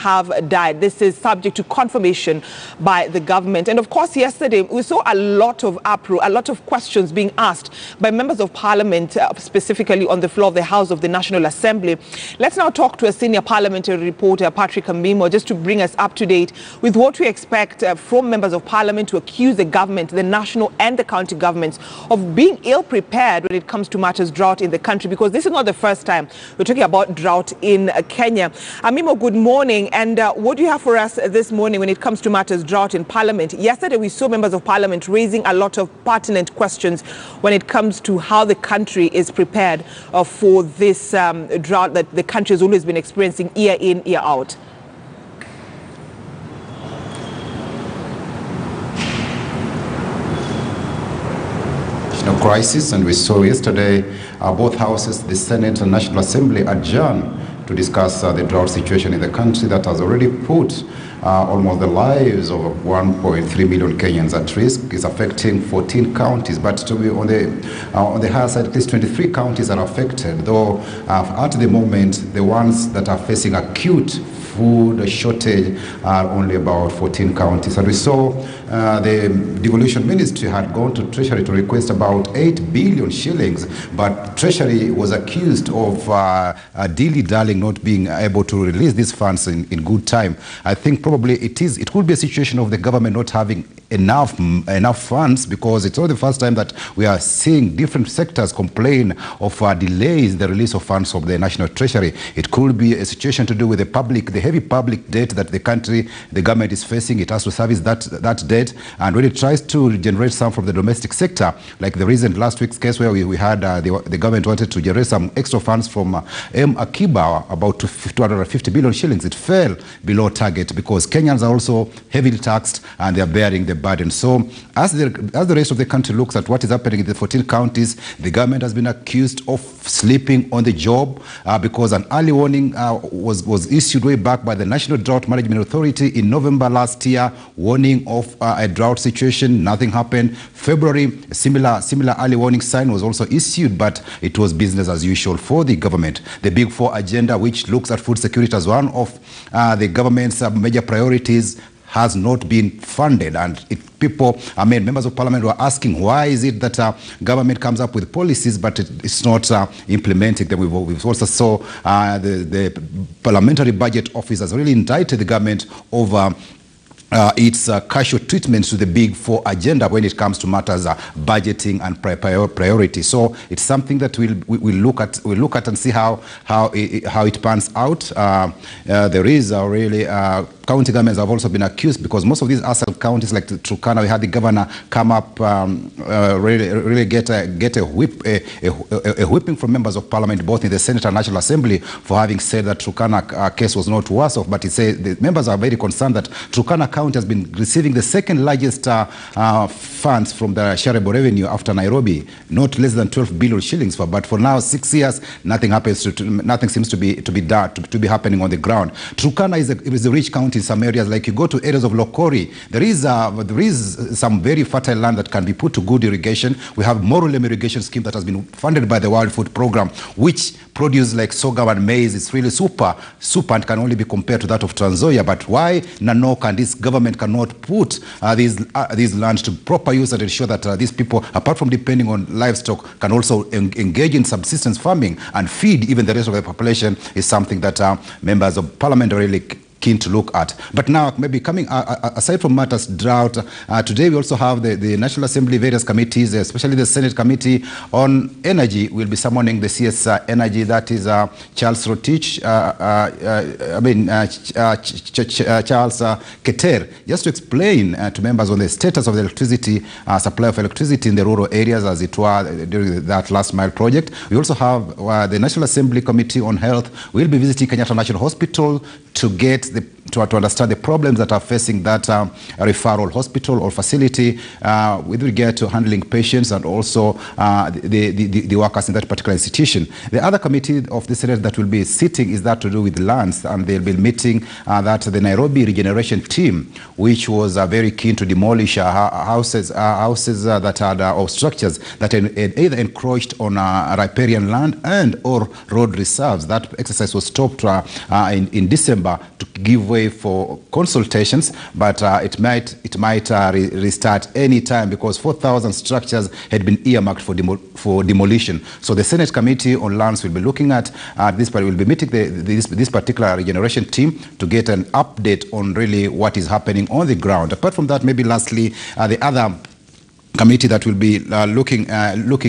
have died. This is subject to confirmation by the government. And of course, yesterday we saw a lot of uproar, a lot of questions being asked by members of parliament, specifically on the floor of the House of the National Assembly. Let's now talk to a senior parliamentary reporter, Patrick Amimo, just to bring us up to date with what we expect from members of parliament to accuse the government, the national and the county governments, of being ill-prepared when it comes to matters drought in the country, because this is not the first time we're talking about drought in Kenya. Amimo, good morning. And what do you have for us this morning when it comes to matters drought in Parliament? Yesterday, we saw members of Parliament raising a lot of pertinent questions when it comes to how the country is prepared for this drought that the country has always been experiencing year in, year out. Crisis, and we saw yesterday both houses, the Senate and National Assembly, adjourned to discuss the drought situation in the country that has already put almost the lives of 1.3 million Kenyans at risk. Is affecting 14 counties, but to be on the higher side, at least 23 counties are affected, though at the moment the ones that are facing acute food shortage are only about 14 counties. And we saw the devolution ministry had gone to Treasury to request about 8 billion shillings, but Treasury was accused of dilly-dallying, not being able to release these funds in good time. I think probably it could be a situation of the government not having enough funds, because it's not the first time that we are seeing different sectors complain of delays in the release of funds of the National Treasury. It could be a situation to do with the heavy public debt that the government is facing. It has to service that debt, and when it tries to generate some from the domestic sector, like the recent last week's case where we had the government wanted to generate some extra funds from Akiba, about 250 billion shillings. It fell below target because Kenyans are also heavily taxed and they are bearing the burden. So as the rest of the country looks at what is happening in the 14 counties, the government has been accused of sleeping on the job because an early warning was issued way back by the National Drought Management Authority in November last year, warning of a drought situation. Nothing happened. February, a similar early warning sign was also issued, but it was business as usual for the government. The Big Four agenda, which looks at food security as one of the government's major priorities, has not been funded, and members of parliament were asking, why is it that government comes up with policies but it's not implementing them? We've also saw the parliamentary budget office has really indicted the government over its casual treatment to the Big Four agenda when it comes to matters budgeting and priority. So it's something that we'll look at and see how it pans out. There is really county governments have also been accused, because most of these ASAL counties like Turkana, we had the governor come up really get a whipping from members of parliament, both in the Senate and National Assembly, for having said that Turkana case was not worse off. But it says the members are very concerned that Turkana County has been receiving the second largest funds from the shareable revenue after Nairobi, not less than 12 billion shillings. But for now, 6 years, nothing seems to be happening on the ground. Turkana is a rich county in some areas. Like you go to areas of Lokori, there is some very fertile land that can be put to good irrigation. We have Moral irrigation scheme that has been funded by the World Food Program, which produce like sorghum and maize. It's really super and can only be compared to that of Trans Nzoia. But why Nanok and this government cannot put these lands to proper use and ensure that these people, apart from depending on livestock, can also engage in subsistence farming and feed even the rest of the population, is something that members of parliament are really keen to look at. But now, maybe coming aside from matters drought, today we also have the National Assembly various committees, especially the Senate Committee on Energy. We'll be summoning the CS Energy, that is Charles Rotich, Charles Keter, just to explain to members on the status of the electricity, supply of electricity in the rural areas, as it were, during that last mile project. We also have the National Assembly Committee on Health. We'll be visiting Kenyatta National Hospital to get understand the problems that are facing that referral hospital or facility with regard to handling patients and also the workers in that particular institution. The other committee of the Senate that will be sitting is that to do with lands, and they'll be meeting that the Nairobi regeneration team, which was very keen to demolish houses that had or structures that had either encroached on riparian land and or road reserves. That exercise was stopped in December to give way for consultations, but it might restart any time because 4,000 structures had been earmarked for demolition. So the Senate Committee on Lands will be looking at this, but will be meeting this particular regeneration team to get an update on really what is happening on the ground. Apart from that, maybe lastly, the other committee that will be looking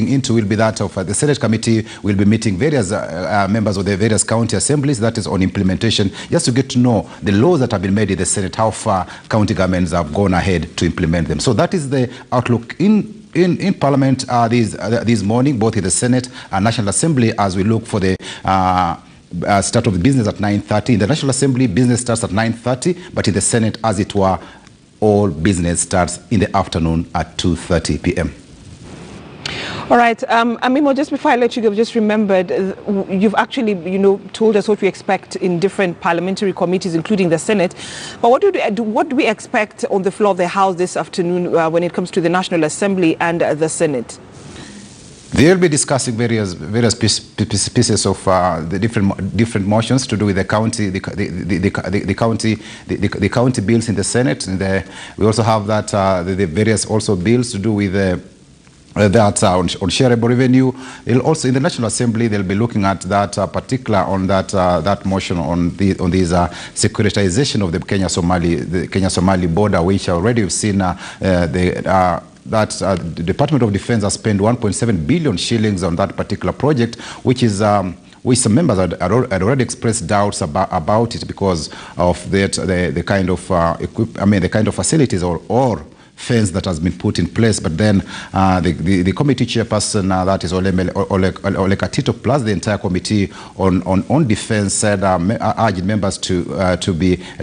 into will be that of the Senate Committee. Will be meeting various members of the various county assemblies, that is on implementation, just to get to know the laws that have been made in the Senate, how far county governments have gone ahead to implement them. So that is the outlook in Parliament this morning, both in the Senate and National Assembly, as we look for the start of the business at 9:30. In the National Assembly, business starts at 9:30, but in the Senate, as it were, all business starts in the afternoon at 2:30 p.m. All right, Amimo, just before I let you go, just remembered, you've actually, told us what we expect in different parliamentary committees, including the Senate. But what do we expect on the floor of the House this afternoon when it comes to the National Assembly and the Senate? They'll be discussing various pieces of the different motions to do with the county bills in the Senate. And we also have that the various also bills to do with that on shareable revenue. They'll also in the National Assembly they'll be looking at that particular on that motion on this securitization of the Kenya-Somali border, which already we've seen that the Department of Defense has spent 1.7 billion shillings on that particular project, which is which some members had already expressed doubts about it because of the kind of the kind of facilities or fence that has been put in place. But then the committee chairperson, that is Ole Katito, plus the entire committee on defense, said urged members to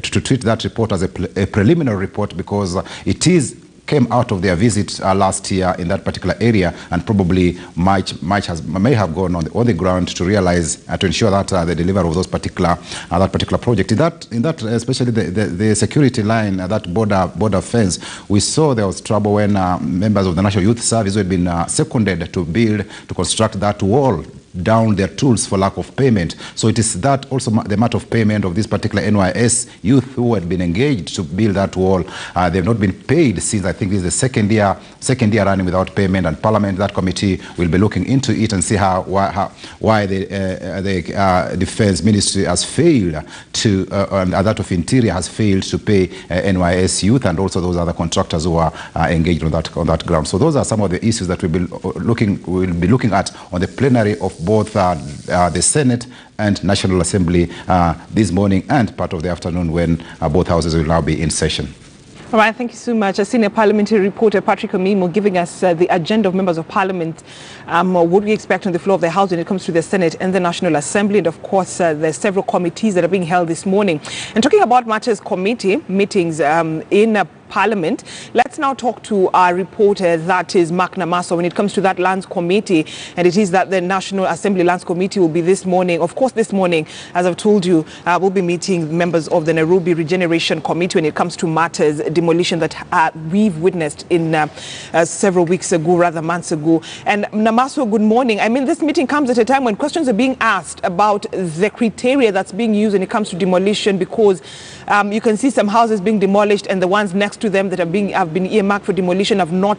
treat that report as a preliminary report because it came out of their visit last year in that particular area, and probably may have gone on the ground to realize to ensure that the delivery of those particular project. In that especially the security line, that border fence, we saw there was trouble when members of the National Youth Service had been seconded to construct that wall down their tools for lack of payment. So it is that also the matter of payment of this particular NYS youth who had been engaged to build that wall. They've not been paid since I think this is the second year running without payment, and Parliament, that committee will be looking into it and see why the Defense Ministry has failed to, and that of Interior has failed to pay NYS youth and also those other contractors who are engaged on that ground. So those are some of the issues that we'll be looking at on the plenary of both the Senate and National Assembly this morning and part of the afternoon when both houses will now be in session. All right, thank you so much. A senior parliamentary reporter, Patrick Amimo, giving us the agenda of members of Parliament, what we expect on the floor of the House when it comes to the Senate and the National Assembly. And of course, there's several committees that are being held this morning. And talking about matters committee meetings in Parliament, let's now talk to our reporter, that is Mark Namaso, when it comes to that Lands Committee. And it is that the National Assembly Lands Committee will be this morning. Of course, this morning, as I've told you, we'll be meeting members of the Nairobi Regeneration Committee when it comes to matters demolition that we've witnessed in several weeks ago, rather months ago. And Namaso, good morning. I mean, this meeting comes at a time when questions are being asked about the criteria that's being used when it comes to demolition, because you can see some houses being demolished and the ones next to them that have been earmarked for demolition have not yet